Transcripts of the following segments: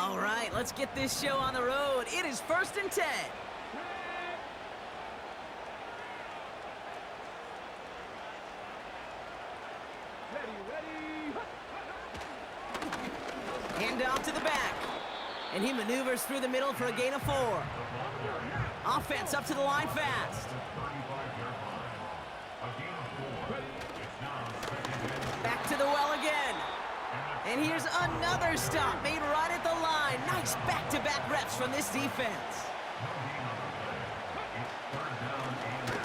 All right, let's get this show on the road. It is 1st and 10. Hand off to the back. And he maneuvers through the middle for a gain of 4. Offense up to the line fast. Back to the well again. And here's another stop made right at the line. Nice back-to-back reps from this defense.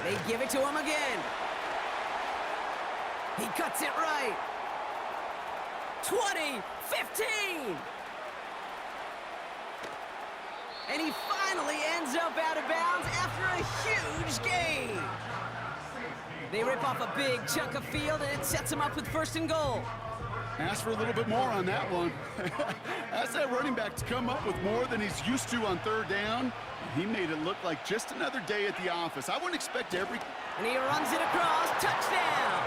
They give it to him again. He cuts it right. 20, 15. And he finally ends up out of bounds after a huge gain. They rip off a big chunk of field, and it sets him up with 1st and goal. Ask for a little bit more on that one. Ask that running back to come up with more than he's used to on 3rd down. He made it look like just another day at the office. I wouldn't expect every... And he runs it across. Touchdown!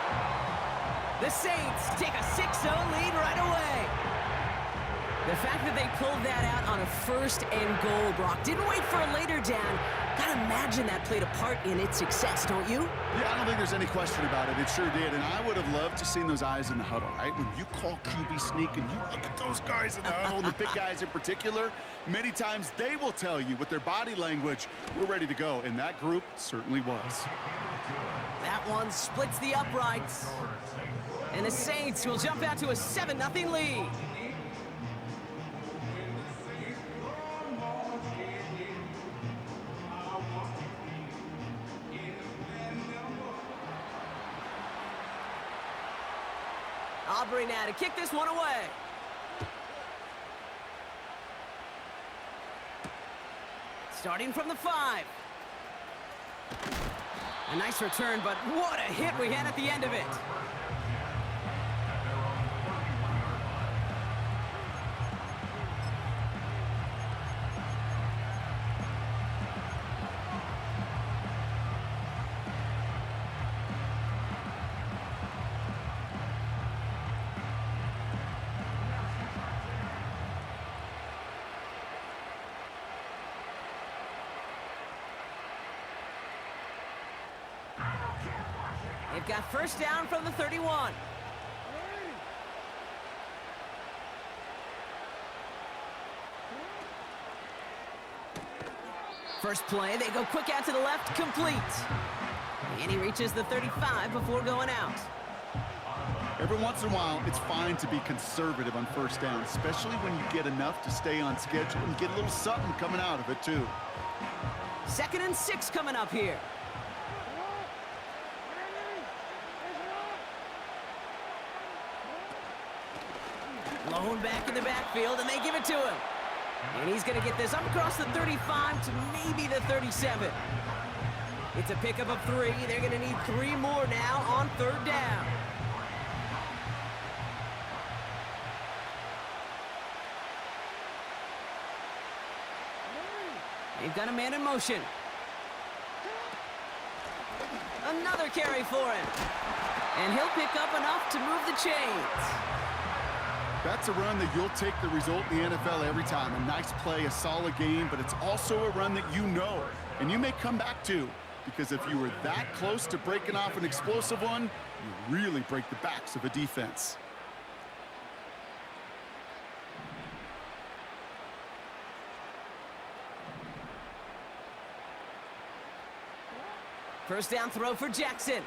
The Saints take a 6-0 lead right away. The fact that they pulled that out on a 1st and goal, Brock, didn't wait for a later down. Gotta imagine that played a part in its success, don't you? Yeah, I don't think there's any question about it. It sure did, and I would have loved to seen those eyes in the huddle, right? When you call QB sneak and you look at those guys in the huddle, and the big guys in particular, many times they will tell you with their body language, we're ready to go, and that group certainly was. That one splits the uprights. And the Saints will jump out to a 7-0 lead. Aubrey now to kick this one away. Starting from the 5. A nice return, but what a hit we had at the end of it. They've got 1st down from the 31. First play, they go quick out to the left, complete. And he reaches the 35 before going out. Every once in a while, it's fine to be conservative on 1st down, especially when you get enough to stay on schedule and get a little something coming out of it, too. 2nd and 6 coming up here. Blown back in the backfield, and they give it to him. And he's going to get this up across the 35 to maybe the 37. It's a pickup of 3. They're going to need 3 more now on 3rd down. They've got a man in motion. Another carry for him. And he'll pick up enough to move the chains. That's a run that you'll take the result in the NFL every time. A nice play, a solid game, but it's also a run that you know, and you may come back to, because if you were that close to breaking off an explosive one, you really break the backs of a defense. First down throw for Jackson.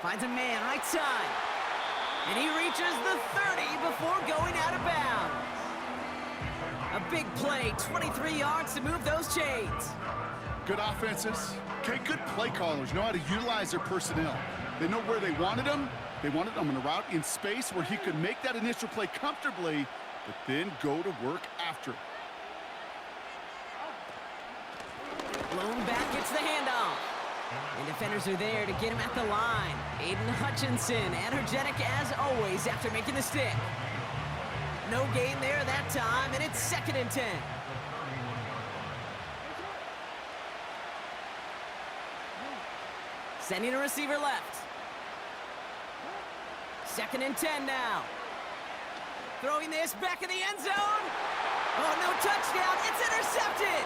Finds a man right side. And he reaches the 30 before going out of bounds. A big play, 23 yards to move those chains. Good offenses. Okay, good play callers know how to utilize their personnel. They know where they wanted them. They wanted them on a route in space where he could make that initial play comfortably, but then go to work after. Blown back, gets the handoff. And defenders are there to get him at the line. Aiden Hutchinson, energetic as always after making the stick. No gain there that time, and it's 2nd and 10. Sending a receiver left. 2nd and 10 now. Throwing this back in the end zone. Oh, no touchdown. It's intercepted.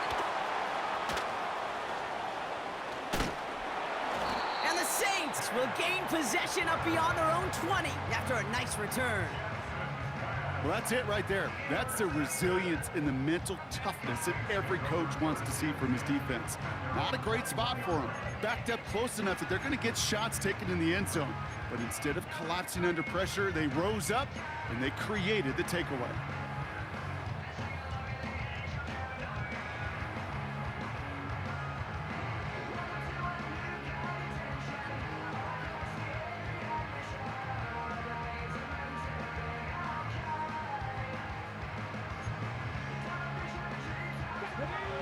And the Saints will gain possession up beyond their own 20 after a nice return. Well, that's it right there. That's the resilience and the mental toughness that every coach wants to see from his defense. Not a great spot for them. Backed up close enough that they're going to get shots taken in the end zone. But instead of collapsing under pressure, they rose up and they created the takeaway.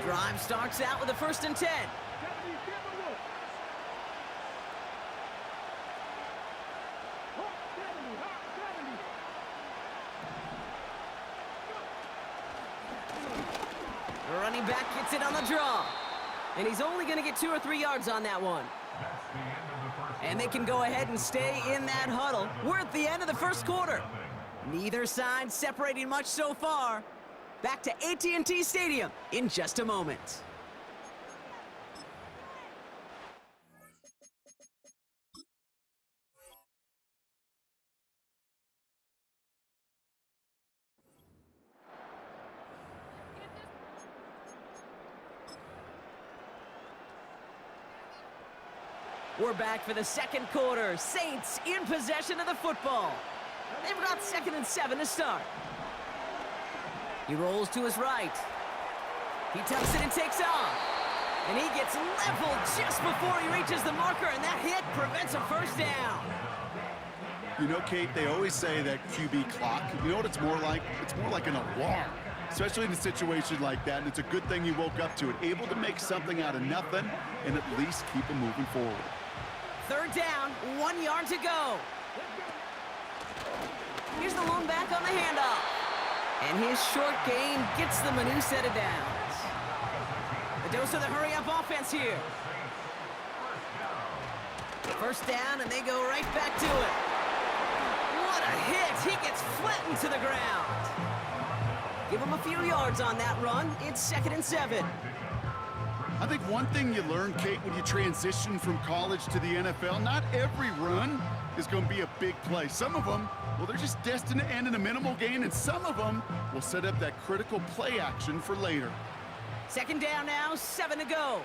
Drive starts out with a 1st and 10. The running back gets it on the draw. And he's only going to get 2 or 3 yards on that one. And they can go ahead and stay in that huddle. We're at the end of the first quarter. Neither side separating much so far. Back to AT&T Stadium in just a moment. We're back for the second quarter. Saints in possession of the football. They've got 2nd and 7 to start. He rolls to his right. He tucks it and takes off. And he gets leveled just before he reaches the marker, and that hit prevents a first down. You know, Kate, they always say that QB clock, you know what it's more like? It's more like an alarm, especially in a situation like that, and it's a good thing he woke up to it, able to make something out of nothing and at least keep him moving forward. 3rd down, 1 yard to go. Here's the lone back on the handoff. And his short gain gets them a new set of downs. The dose of the hurry-up offense here. 1st down, and they go right back to it. What a hit! He gets flattened to the ground. Give him a few yards on that run. It's 2nd and 7. I think one thing you learn, Kate, when you transition from college to the NFL, not every run is going to be a big play. Some of them, well, they're just destined to end in a minimal gain, and some of them will set up that critical play action for later. 2nd down now, 7 to go.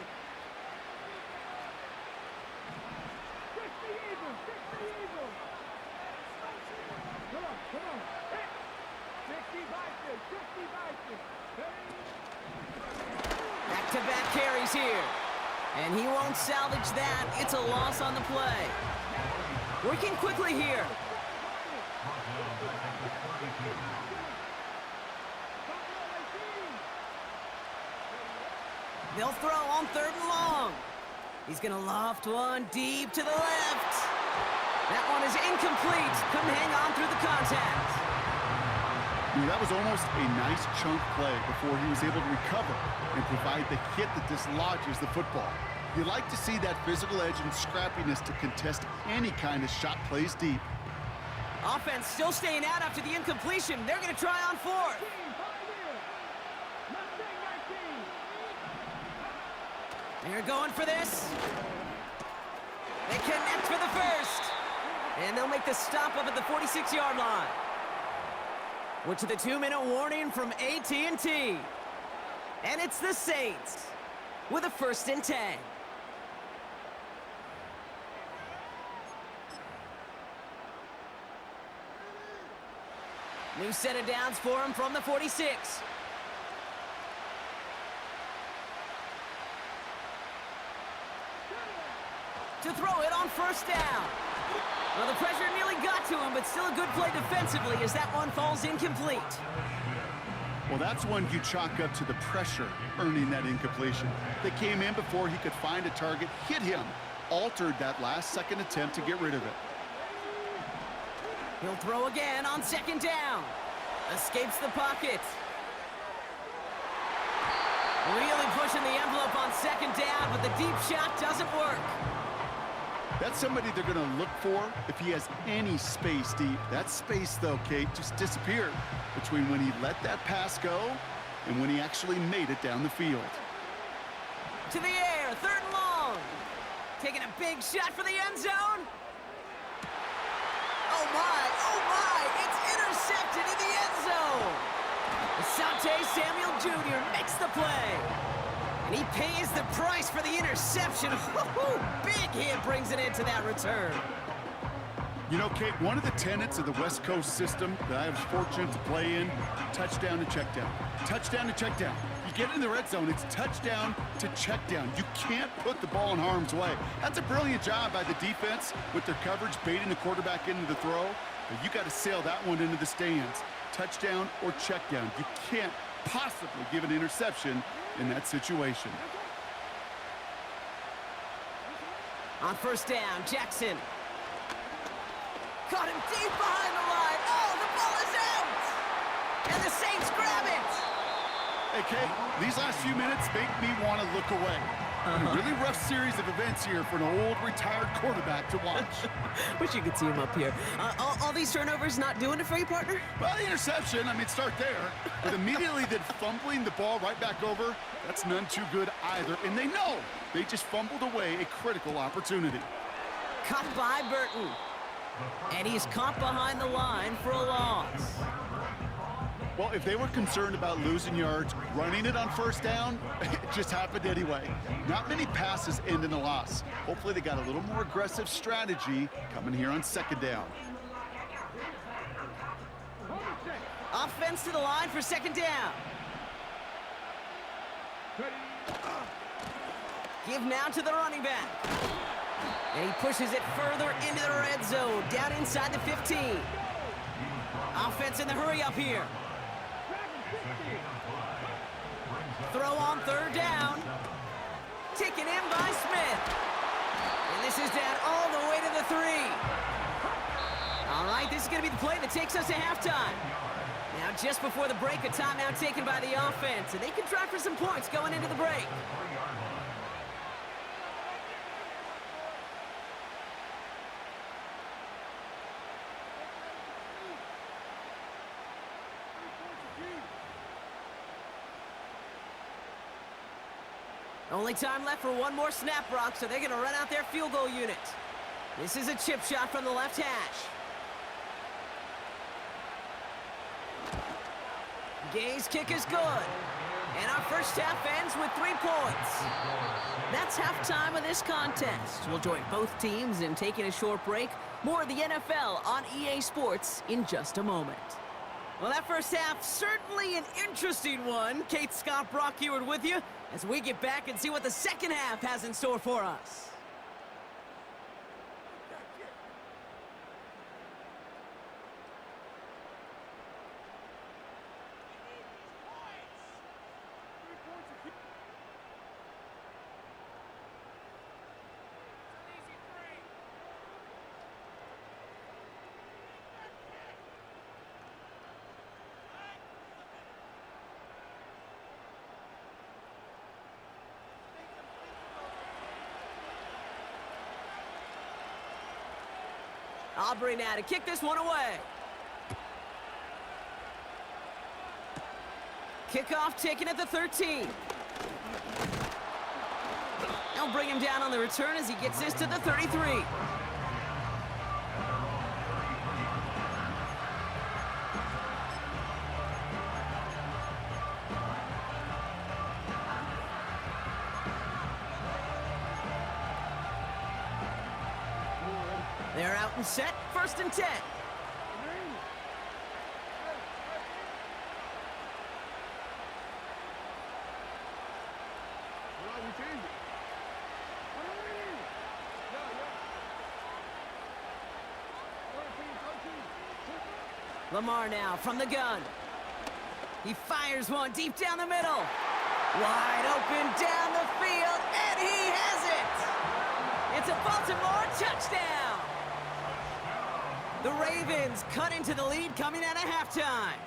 Back-to-back carries here. And he won't salvage that. It's a loss on the play. Working quickly here. They'll throw on 3rd and long. He's going to loft one deep to the left. That one is incomplete. Couldn't hang on through the contact. That was almost a nice chunk play before he was able to recover and provide the hit that dislodges the football. You like to see that physical edge and scrappiness to contest any kind of shot plays deep. Offense still staying out after the incompletion. They're going to try on 4th. They're going for this. They connect for the 1st. And they'll make the stop up at the 46-yard line. We're to the 2-minute warning from AT&T. And it's the Saints with a 1st and 10. New set of downs for him from the 46. To throw it on 1st down. Well, the pressure nearly got to him, but still a good play defensively as that one falls incomplete. Well, that's one you chalk up to the pressure earning that incompletion. They came in before he could find a target, hit him, altered that last-second attempt to get rid of it. He'll throw again on 2nd down. Escapes the pocket. Really pushing the envelope on 2nd down, but the deep shot doesn't work. That's somebody they're going to look for if he has any space deep. That space, though, Kate, just disappeared between when he let that pass go and when he actually made it down the field. To the air, 3rd and long. Taking a big shot for the end zone. Oh my, it's intercepted in the end zone. Asante Samuel Jr. makes the play. And he pays the price for the interception. Big hit brings it into that return. You know, Kate, one of the tenets of the West Coast system that I was fortunate to play in, touchdown to check down. Touchdown to check down. You get in the red zone, it's touchdown to check down. You can't put the ball in harm's way. That's a brilliant job by the defense with their coverage, baiting the quarterback into the throw. But you got to sail that one into the stands. Touchdown or check down. You can't possibly give an interception in that situation. On 1st down, Jackson. Caught him deep behind the line. Oh, the ball is out! And the Saints grab it! Hey, Kate, these last few minutes make me want to look away. A really rough series of events here for an old retired quarterback to watch. Wish you could see him up here. All these turnovers not doing it for you, partner? Well, the interception, I mean, start there. But immediately then fumbling the ball right back over, that's none too good either. And they know they just fumbled away a critical opportunity. Caught by Burton. And he's caught behind the line for a loss. Well, if they were concerned about losing yards, running it on 1st down, it just happened anyway. Not many passes end in a loss. Hopefully they got a little more aggressive strategy coming here on 2nd down. Offense to the line for 2nd down. Give now to the running back. And he pushes it further into the red zone, down inside the 15. Offense in the hurry up here. Throw on 3rd down. Taken in by Smith. And this is down all the way to the 3. All right, this is going to be the play that takes us to halftime. Now, just before the break, a timeout taken by the offense, and they can try for some points going into the break. Only time left for one more snap, Brock, so they're going to run out their field goal unit. This is a chip shot from the left hash. Gay's kick is good. And our first half ends with 3 points. That's halftime of this contest. We'll join both teams in taking a short break. More of the NFL on EA Sports in just a moment. Well, that first half, certainly an interesting one. Kate, Scott, Brock Heward with you as we get back and see what the second half has in store for us. Aubrey now to kick this one away. Kickoff taken at the 13. They'll bring him down on the return as he gets this to the 33. They're out and set, 1st and 10. Lamar now from the gun. He fires one deep down the middle. Wide open down the field, and he has it! It's a Baltimore touchdown! The Ravens cut into the lead coming out of halftime.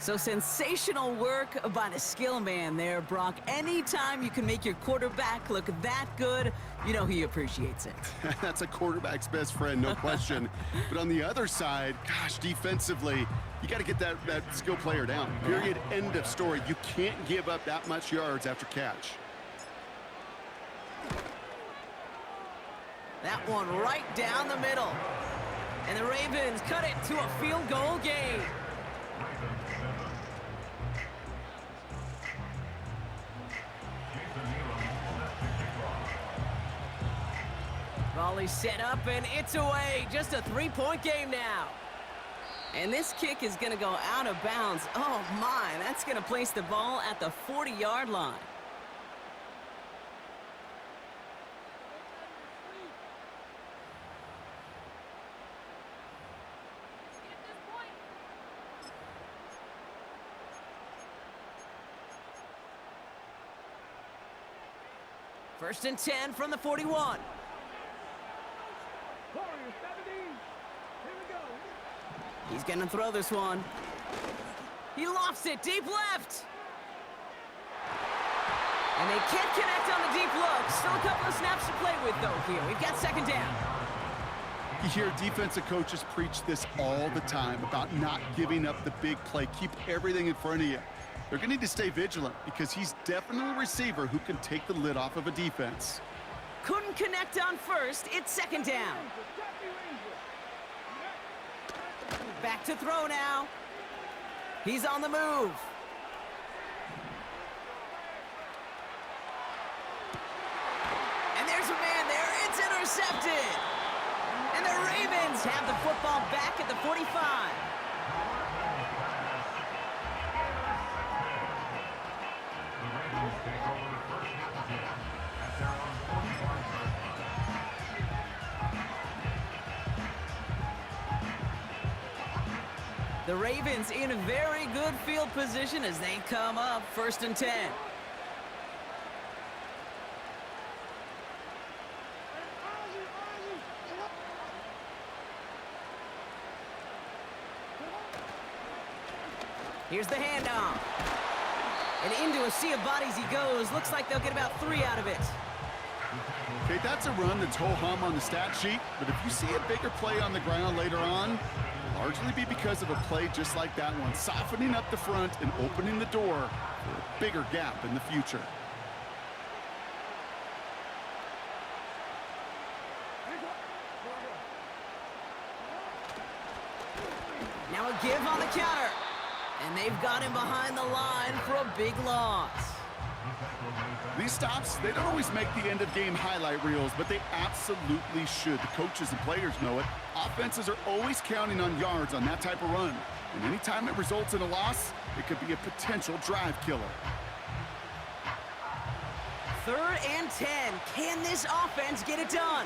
So sensational work by the skill man there, Brock. Anytime you can make your quarterback look that good, you know he appreciates it. That's a quarterback's best friend, no question. But on the other side, gosh, defensively, you got to get that skill player down. Period, end of story. You can't give up that much yards after catch. That one right down the middle. And the Ravens cut it to a field goal game. Volley set up, and it's away. Just a three-point game now. And this kick is going to go out of bounds. Oh, my. That's going to place the ball at the 40-yard line. First and 10 from the 41. He's going to throw this one. He lofts it deep left. And they can't connect on the deep look. Still a couple of snaps to play with, though, here. We've got second down. You hear defensive coaches preach this all the time about not giving up the big play. Keep everything in front of you. They're going to need to stay vigilant because he's definitely a receiver who can take the lid off of a defense. Couldn't connect on first. It's second down. Back to throw now. He's on the move. And there's a man there. It's intercepted. And the Ravens have the football back at the 45. The Ravens in a very good field position as they come up first and 10. Here's the handoff. And into a sea of bodies he goes. Looks like they'll get about 3 out of it. Okay, that's a run that's ho-hum on the stat sheet, but if you see a bigger play on the ground later on, largely be because of a play just like that one, softening up the front and opening the door for a bigger gap in the future. Now a give on the counter. And they've got him behind the line for a big loss. These stops, they don't always make the end-of-game highlight reels, but they absolutely should. The coaches and players know it. Offenses are always counting on yards on that type of run. And anytime it results in a loss, it could be a potential drive killer. 3rd and 10. Can this offense get it done?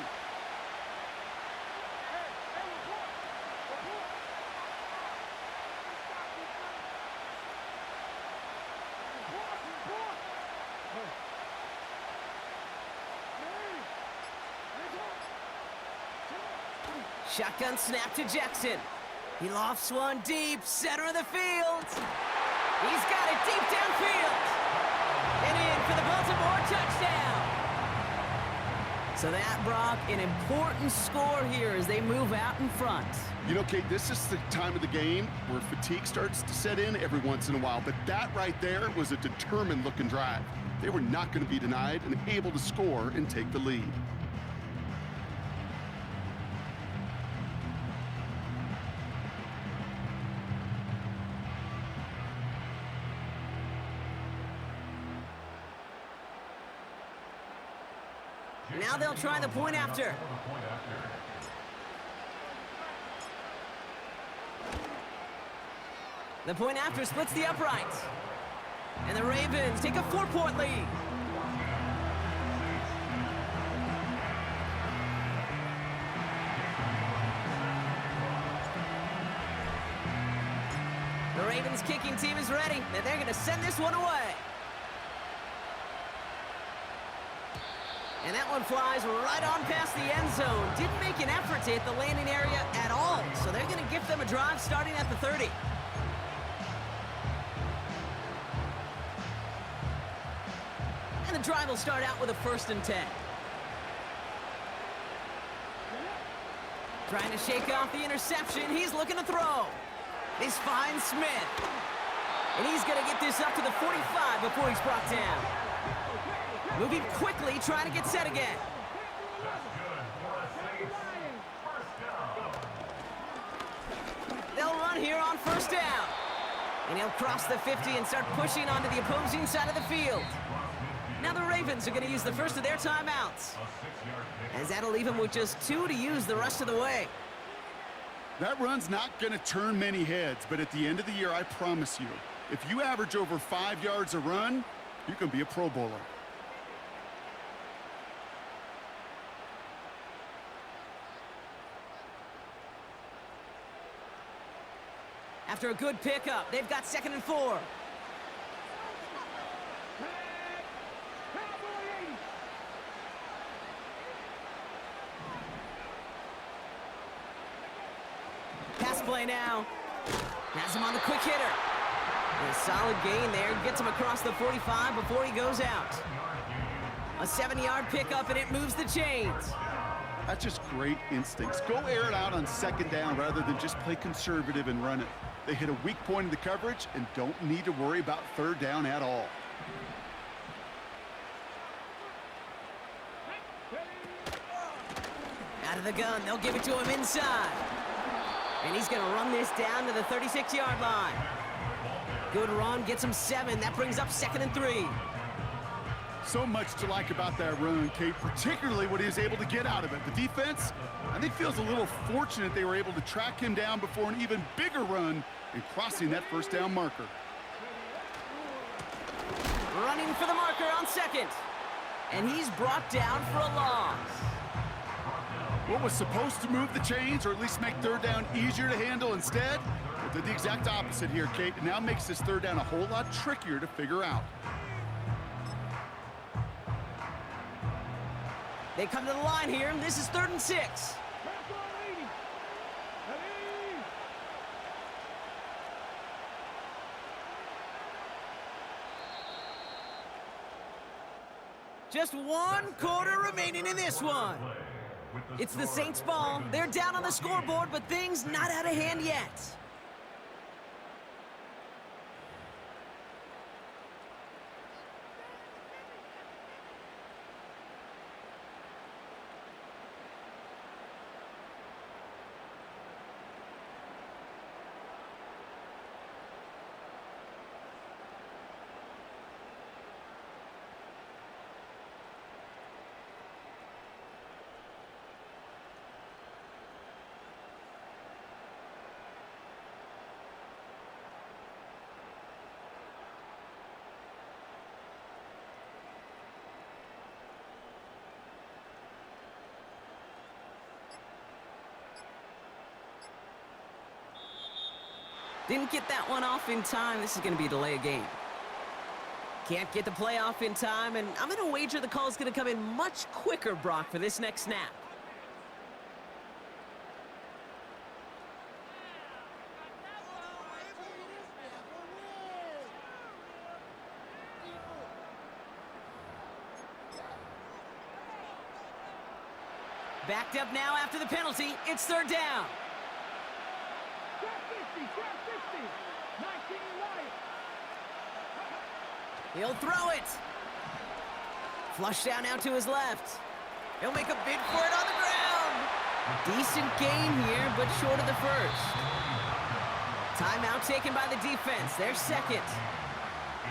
Shotgun snap to Jackson. He lofts one deep, center of the field. He's got it deep downfield. And in for the Baltimore touchdown. So that, Brock, an important score here as they move out in front. You know, Kate, this is the time of the game where fatigue starts to set in every once in a while, but that right there was a determined-looking drive. They were not going to be denied and able to score and take the lead. Now they'll try the point after. The point after splits the uprights. And the Ravens take a 4-point lead. The Ravens kicking team is ready, and they're going to send this one away. And that one flies right on past the end zone. Didn't make an effort to hit the landing area at all. So they're going to give them a drive starting at the 30. drive will start out with a 1st and 10. Trying to shake off the interception. He's looking to throw. This finds Smith. And he's going to get this up to the 45 before he's brought down. Moving quickly, trying to get set again. They'll run here on 1st down. And he'll cross the 50 and start pushing onto the opposing side of the field. Now the Ravens are going to use the first of their timeouts, as that'll leave him with just 2 to use the rest of the way. That run's not going to turn many heads, but at the end of the year, I promise you, if you average over 5 yards a run, you can be a Pro Bowler. After a good pickup, they've got 2nd and 4. Pass play now. Has him on the quick hitter. And a solid gain there. Gets him across the 45 before he goes out. A 7-yard pickup, and it moves the chains. That's just great instincts. Go air it out on 2nd down rather than just play conservative and run it. They hit a weak point in the coverage and don't need to worry about 3rd down at all. Out of the gun, they'll give it to him inside. And he's going to run this down to the 36-yard line. Good run, gets him 7. That brings up 2nd and 3. So much to like about that run, Kate, particularly what he was able to get out of it. The defense, I think, feels a little fortunate they were able to track him down before an even bigger run and crossing that 1st down marker. Running for the marker on 2nd. And he's brought down for a loss. What was supposed to move the chains, or at least make 3rd down easier to handle instead, well, did the exact opposite here, Kate. It now makes this 3rd down a whole lot trickier to figure out. They come to the line here, and this is 3rd and 6. Just 1 quarter remaining in this one. It's the Saints' ball. They're down on the scoreboard, but things not out of hand yet. Didn't get that one off in time. This is going to be a delay of game. Can't get the play off in time, and I'm going to wager the call is going to come in much quicker, Brock, for this next snap. Backed up now after the penalty. It's 3rd down. He'll throw it. Flush down now to his left. He'll make a bid for it on the ground. Decent gain here, but short of the 1st. Timeout taken by the defense. Their 2nd.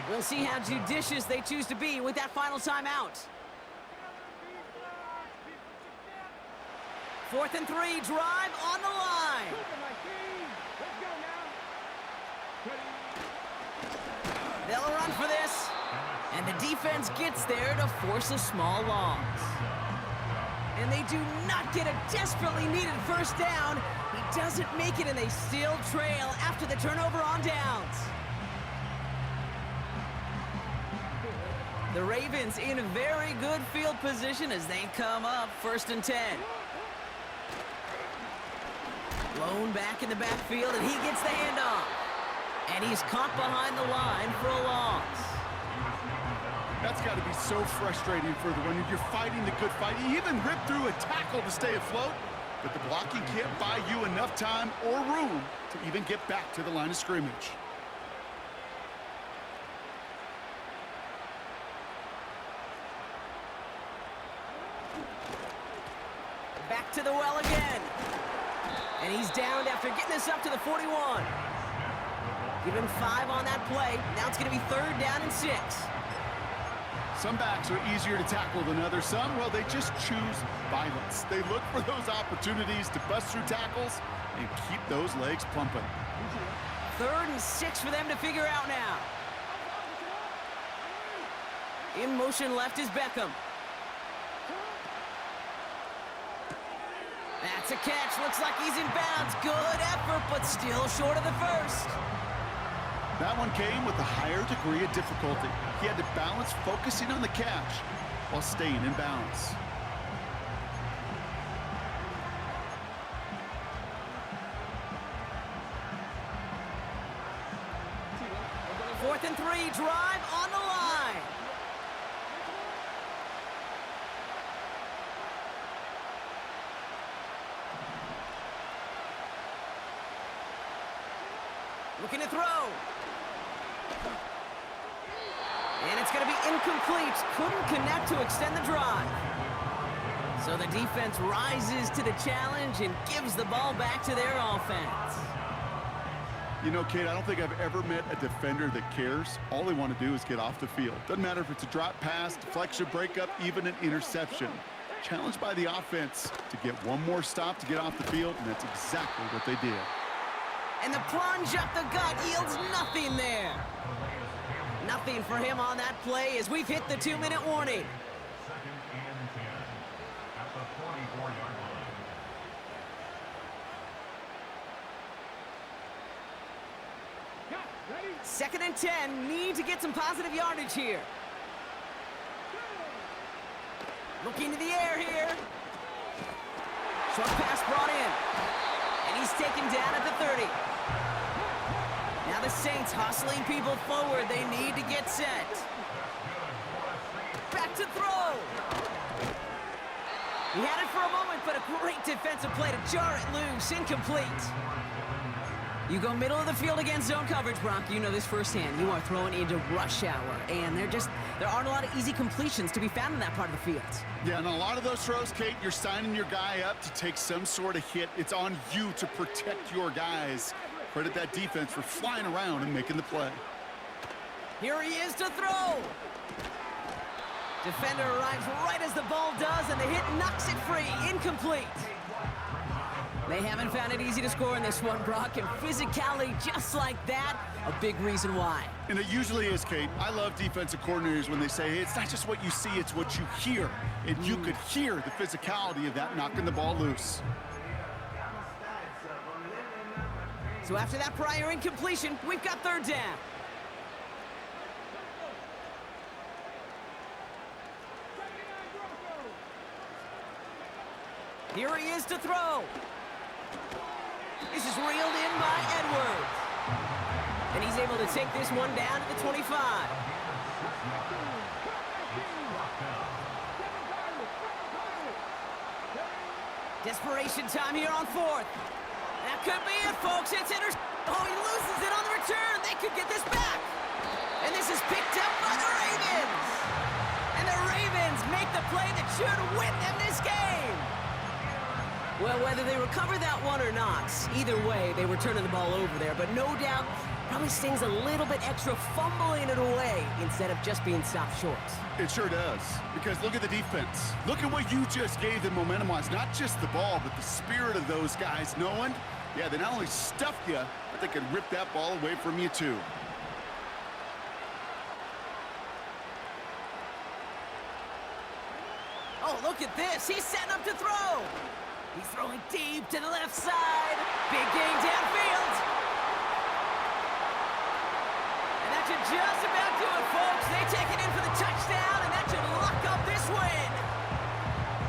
We'll see how judicious they choose to be with that final timeout. 4th and 3, drive on the line. They'll run for this, and the defense gets there to force a small loss. And they do not get a desperately needed 1st down. He doesn't make it, and they still trail after the turnover on downs. The Ravens in a very good field position as they come up 1st and 10. Blown back in the backfield, and he gets the handoff. And he's caught behind the line for a loss. That's got to be so frustrating for the runner. You're fighting the good fight. You even ripped through a tackle to stay afloat, but the blocking can't buy you enough time or room to even get back to the line of scrimmage. Back to the well again. And he's downed after getting us up to the 41. Give him 5 on that play. Now it's going to be 3rd down and 6. Some backs are easier to tackle than others. Some, well, they just choose violence. They look for those opportunities to bust through tackles and keep those legs pumping. 3rd and 6 for them to figure out now. In motion left is Beckham. That's a catch. Looks like he's in bounds. Good effort, but still short of the first. That one came with a higher degree of difficulty. He had to balance focusing on the catch while staying in bounds. Fourth and 3, drive on the line. Looking to throw. And it's going to be incomplete. Couldn't connect to extend the drive. So the defense rises to the challenge and gives the ball back to their offense. You know, Kate, I don't think I've ever met a defender that cares. All they want to do is get off the field. Doesn't matter if it's a drop pass, deflection, breakup, even an interception. Challenged by the offense to get one more stop to get off the field, and that's exactly what they did. And the plunge up the gut yields nothing there. Nothing for him on that play as we've hit the 2-minute warning. Second and 10, need to get some positive yardage here. Looking to the air here. Short pass brought in. And he's taken down at the 30. Now the Saints hustling people forward. They need to get set. Back to throw. He had it for a moment, but a great defensive play to jar it loose. Incomplete. You go middle of the field against zone coverage, Brock. You know this firsthand. You are throwing into rush hour, and there aren't a lot of easy completions to be found in that part of the field. Yeah, and a lot of those throws, Kate, you're signing your guy up to take some sort of hit. It's on you to protect your guys. Credit that defense for flying around and making the play. Here he is to throw. Defender arrives right as the ball does, and the hit knocks it free. Incomplete. They haven't found it easy to score in this one, Brock, and physicality just like that, a big reason why. And it usually is, Kate. I love defensive coordinators when they say, hey, it's not just what you see, it's what you hear. And you could hear the physicality of that knocking the ball loose. So after that prior incompletion, we've got 3rd down. Here he is to throw. This is reeled in by Edwards. And he's able to take this one down to the 25. Desperation time here on 4th. That could be it, folks. It's oh, he loses it on the return. They could get this back. And this is picked up by the Ravens. And the Ravens make the play that should win them this game. Well, whether they recover that one or not, either way, they were turning the ball over there. But no doubt, probably stings a little bit extra fumbling it away instead of just being stopped short. It sure does, because look at the defense. Look at what you just gave them momentum-wise. Not just the ball, but the spirit of those guys knowing, yeah, they not only stuffed you, but they could rip that ball away from you too. Oh, look at this. He's setting up to throw. He's throwing deep to the left side. Big game downfield. And that should just about do it, folks. They take it in for the touchdown, and that should lock up this win.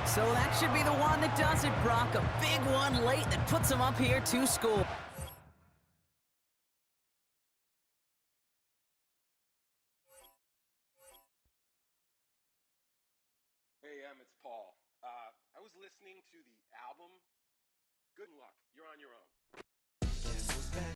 So that should be the one that does it, Brock. A big one late that puts them up here to score. Clem, it's Paul. I was listening to the album. Good luck. You're on your own.